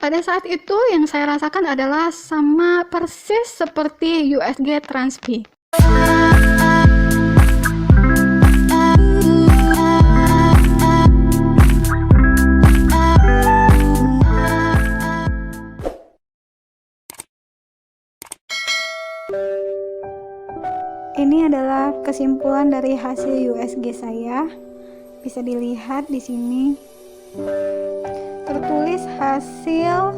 Pada saat itu yang saya rasakan adalah sama persis seperti USG Transpi. Ini adalah kesimpulan dari hasil USG saya. Bisa dilihat di sini. Tertulis hasil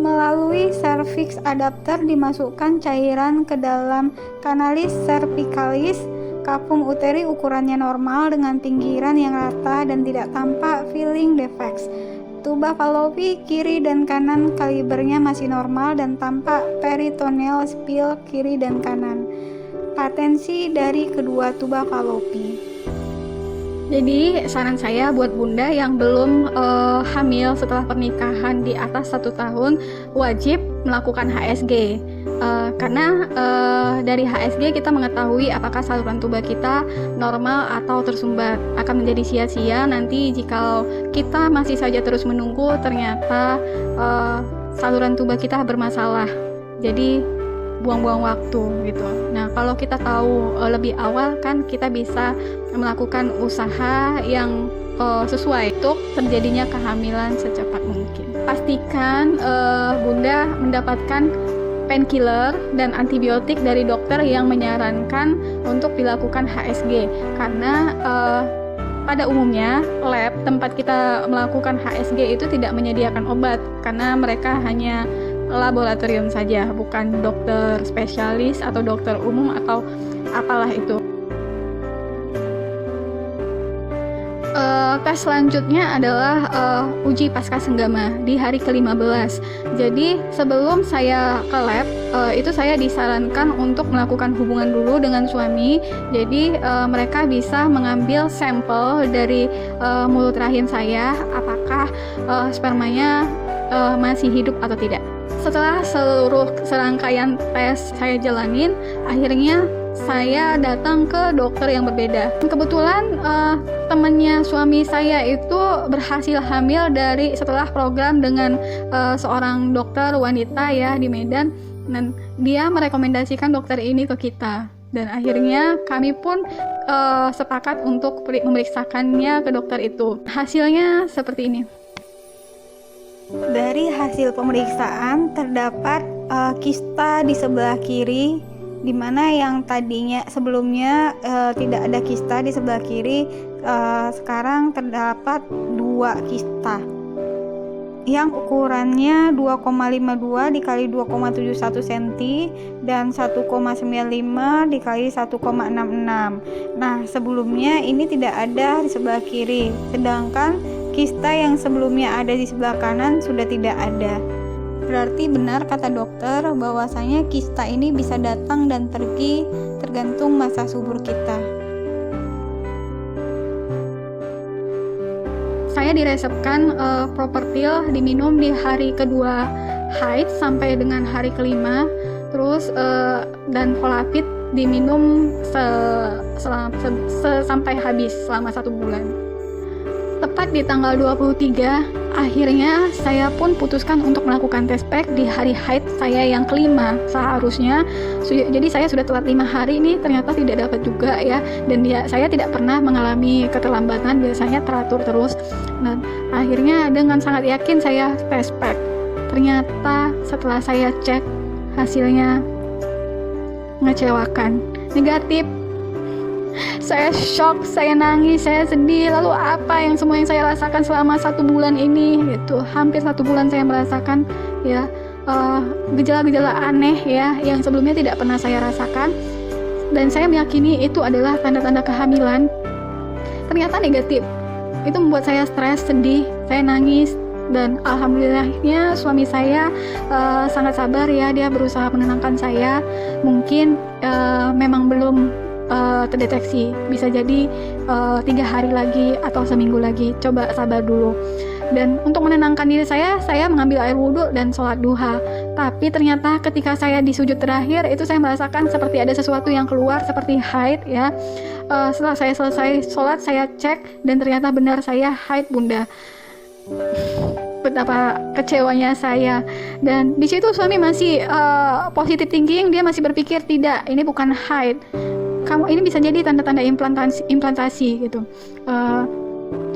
melalui cervix adapter dimasukkan cairan ke dalam kanalis cervicalis, kapung uteri ukurannya normal dengan pinggiran yang rata dan tidak tampak filling defects. Tuba Fallopi kiri dan kanan kalibernya masih normal dan tampak peritoneal spill kiri dan kanan. Patensi dari kedua tuba Fallopi. Jadi saran saya buat bunda yang belum hamil setelah pernikahan di atas 1 tahun wajib melakukan HSG, karena dari HSG kita mengetahui apakah saluran tuba kita normal atau tersumbat. Akan menjadi sia-sia nanti jika kita masih saja terus menunggu ternyata saluran tuba kita bermasalah. Jadi buang-buang waktu gitu. Nah, kalau kita tahu lebih awal kan kita bisa melakukan usaha yang sesuai untuk terjadinya kehamilan secepat mungkin. Pastikan bunda mendapatkan painkiller dan antibiotik dari dokter yang menyarankan untuk dilakukan HSG, karena pada umumnya lab tempat kita melakukan HSG itu tidak menyediakan obat karena mereka hanya laboratorium saja, bukan dokter spesialis atau dokter umum atau apalah itu. Tes selanjutnya adalah uji pasca senggama di hari ke-15. Jadi sebelum saya ke lab, itu saya disarankan untuk melakukan hubungan dulu dengan suami. Jadi mereka bisa mengambil sampel dari mulut rahim saya, apakah spermanya masih hidup atau tidak. Setelah seluruh serangkaian tes saya jalanin, akhirnya saya datang ke dokter yang berbeda. Kebetulan temannya suami saya itu berhasil hamil dari setelah program dengan seorang dokter wanita ya di Medan, dan dia merekomendasikan dokter ini ke kita. Dan akhirnya kami pun sepakat untuk memeriksakannya ke dokter itu. Hasilnya seperti ini. Dari hasil pemeriksaan terdapat kista di sebelah kiri, di mana yang tadinya sebelumnya tidak ada kista di sebelah kiri, sekarang terdapat 2 kista yang ukurannya 2,52 dikali 2,71 cm dan 1,95 dikali 1,66. Nah, sebelumnya ini tidak ada di sebelah kiri, sedangkan kista yang sebelumnya ada di sebelah kanan sudah tidak ada. Berarti benar kata dokter bahwasanya kista ini bisa datang dan pergi tergantung masa subur kita. Saya diresepkan Propertil diminum di hari kedua haid sampai dengan hari kelima, terus dan Folapid diminum sampai habis selama 1 bulan. Tepat di tanggal 23, akhirnya saya pun putuskan untuk melakukan tes pack di hari haid saya yang kelima. Seharusnya, jadi saya sudah telat 5 hari ini, ternyata tidak dapat juga ya. Dan saya tidak pernah mengalami keterlambatan, biasanya teratur terus. Dan akhirnya dengan sangat yakin saya tes pack. Ternyata setelah saya cek, hasilnya mengecewakan, negatif. Saya shock, saya nangis, saya sedih. Lalu apa yang semua yang saya rasakan selama 1 bulan ini gitu, hampir 1 bulan saya merasakan ya gejala-gejala aneh ya yang sebelumnya tidak pernah saya rasakan, dan saya meyakini itu adalah tanda-tanda kehamilan. Ternyata negatif. Itu membuat saya stres, sedih, saya nangis. Dan alhamdulillahnya suami saya sangat sabar ya, dia berusaha menenangkan saya. Mungkin memang belum terdeteksi, bisa jadi 3 hari lagi atau seminggu lagi, coba sabar dulu. Dan untuk menenangkan diri saya mengambil air wudhu dan sholat duha. Tapi ternyata ketika saya di sujud terakhir itu saya merasakan seperti ada sesuatu yang keluar seperti haid ya. Setelah saya selesai sholat, saya cek dan ternyata benar saya haid bunda. betapa kecewanya saya. Dan di situ suami masih positive thinking, dia masih berpikir tidak, ini bukan haid, kamu ini bisa jadi tanda-tanda implantasi gitu.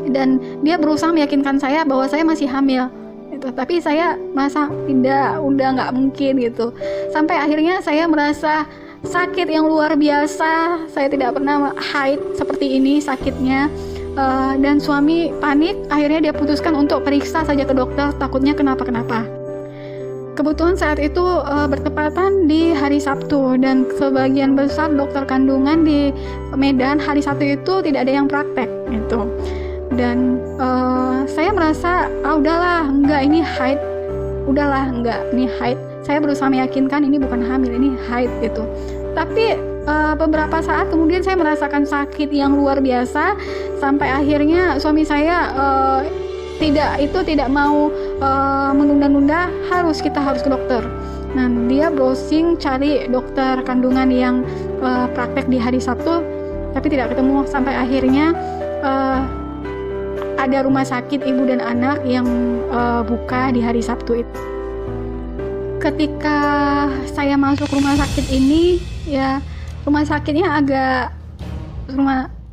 Dan dia berusaha meyakinkan saya bahwa saya masih hamil gitu. Tapi saya merasa tidak, udah nggak mungkin gitu. Sampai akhirnya saya merasa sakit yang luar biasa. Saya tidak pernah haid seperti ini sakitnya. Dan suami panik, akhirnya dia putuskan untuk periksa saja ke dokter, takutnya kenapa-kenapa. Kebetulan saat itu bertepatan di hari Sabtu, dan sebagian besar dokter kandungan di Medan hari Sabtu itu tidak ada yang praktek gitu. Dan saya merasa udahlah, enggak, ini haid, udahlah, enggak, ini haid. Saya berusaha meyakinkan ini bukan hamil, ini haid gitu. Tapi beberapa saat kemudian saya merasakan sakit yang luar biasa, sampai akhirnya suami saya tidak mau menunda-nunda, kita harus ke dokter. Nah, dia browsing cari dokter kandungan yang praktek di hari Sabtu, tapi tidak ketemu. Sampai akhirnya ada rumah sakit ibu dan anak yang buka di hari Sabtu itu. Ketika saya masuk rumah sakit ini, ya rumah sakitnya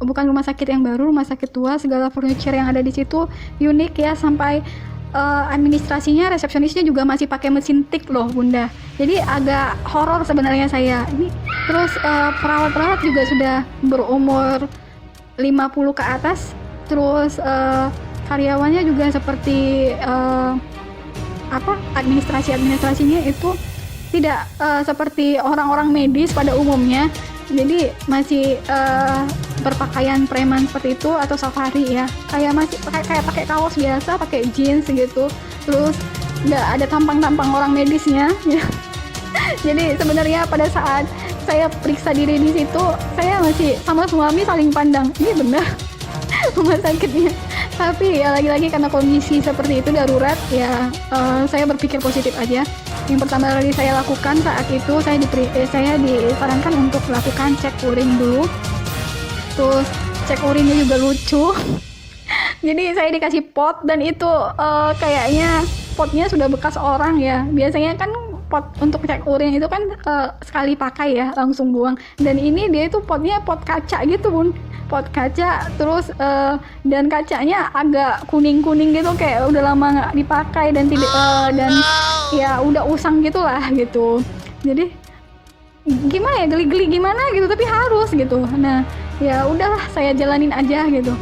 bukan rumah sakit yang baru, rumah sakit tua. Segala furniture yang ada di situ unik ya, sampai administrasinya, resepsionisnya juga masih pakai mesin tik loh Bunda. Jadi agak horor sebenarnya saya ini. Terus perawat-perawat juga sudah berumur 50 ke atas. Terus karyawannya juga seperti administrasinya itu tidak seperti orang-orang medis pada umumnya. Jadi masih berpakaian preman seperti itu atau safari ya, kayak masih pakai kaos biasa, pakai jeans gitu. Terus nggak ada tampang-tampang orang medisnya ya. Jadi sebenarnya pada saat saya periksa diri di situ, saya masih sama suami saling pandang, ini benar rumah sakitnya. Tapi ya lagi-lagi karena kondisi seperti itu darurat ya, saya berpikir positif aja. Yang pertama kali saya lakukan saat itu, saya disarankan untuk melakukan cek urin dulu. Terus cek urinnya juga lucu. Jadi saya dikasih pot, dan itu kayaknya potnya sudah bekas orang ya. Biasanya kan pot untuk cek urin itu kan sekali pakai ya, langsung buang. Dan ini dia itu potnya pot kaca gitu Bun, pot kaca. Terus dan kacanya agak kuning-kuning gitu, kayak udah lama nggak dipakai, dan tidak dan ya udah usang gitulah gitu. Jadi gimana ya, geli-geli gimana gitu, tapi harus gitu. Nah ya udahlah, saya jalanin aja gitu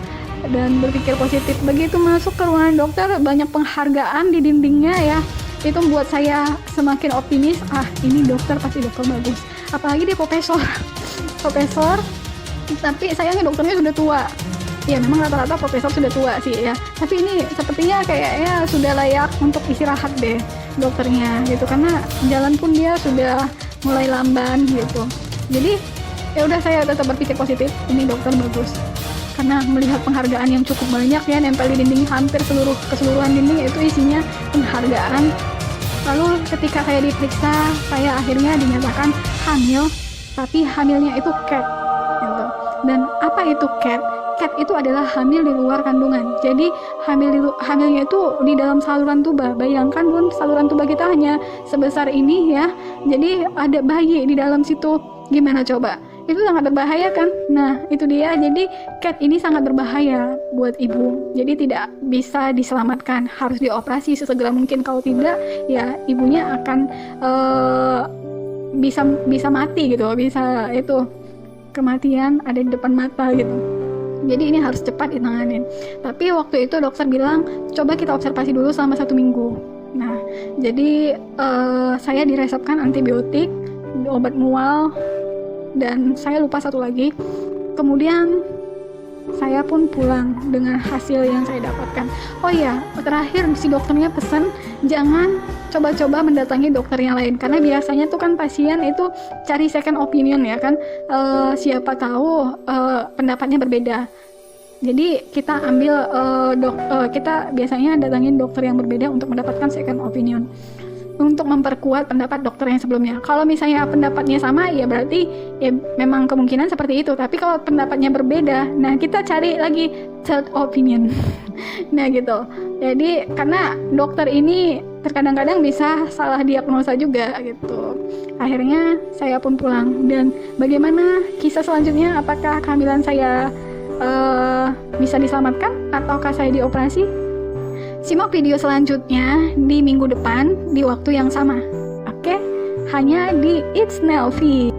dan berpikir positif. Begitu masuk ke ruangan dokter, banyak penghargaan di dindingnya ya. Itu membuat saya semakin optimis, ini dokter pasti dokter bagus, apalagi dia profesor. Tapi sayangnya dokternya sudah tua ya, memang rata-rata profesor sudah tua sih ya, tapi ini sepertinya kayaknya sudah layak untuk istirahat deh dokternya gitu, karena jalan pun dia sudah mulai lamban gitu. Jadi ya udah, saya tetap berpikir positif, ini dokter bagus, karena melihat penghargaan yang cukup banyak ya, nempel di dinding, hampir keseluruhan dinding itu isinya penghargaan. Lalu ketika saya diperiksa, saya akhirnya dinyatakan hamil, tapi hamilnya itu CAT gitu. Dan apa itu CAT? CAT itu adalah hamil di luar kandungan. Jadi hamilnya itu di dalam saluran tuba. Bayangkan Bun, saluran tuba kita hanya sebesar ini ya, jadi ada bayi di dalam situ. Gimana coba? Itu sangat berbahaya kan? Nah itu dia, jadi CAT ini sangat berbahaya buat ibu, jadi tidak bisa diselamatkan, harus dioperasi sesegera mungkin. Kalau tidak ya ibunya akan bisa mati gitu, bisa itu kematian ada di depan mata gitu. Jadi ini harus cepat ditanganin. Tapi waktu itu dokter bilang coba kita observasi dulu selama 1 minggu. Nah jadi saya diresepkan antibiotik, obat mual, dan saya lupa satu lagi. Kemudian saya pun pulang dengan hasil yang saya dapatkan. Oh iya, terakhir si dokternya pesan jangan coba-coba mendatangi dokter yang lain, karena biasanya tuh kan pasien itu cari second opinion ya kan, siapa tahu pendapatnya berbeda. Jadi kita kita biasanya datangin dokter yang berbeda untuk mendapatkan second opinion. untuk memperkuat pendapat dokter yang sebelumnya. Kalau misalnya pendapatnya sama, ya berarti ya memang kemungkinan seperti itu. Tapi kalau pendapatnya berbeda, nah kita cari lagi third opinion. Nah gitu. Jadi karena dokter ini terkadang-kadang bisa salah diagnosa juga gitu. Akhirnya saya pun pulang. Dan bagaimana kisah selanjutnya? Apakah kehamilan saya bisa diselamatkan ataukah saya dioperasi? Simak video selanjutnya di minggu depan di waktu yang sama. Oke? Hanya di It's Nelvi.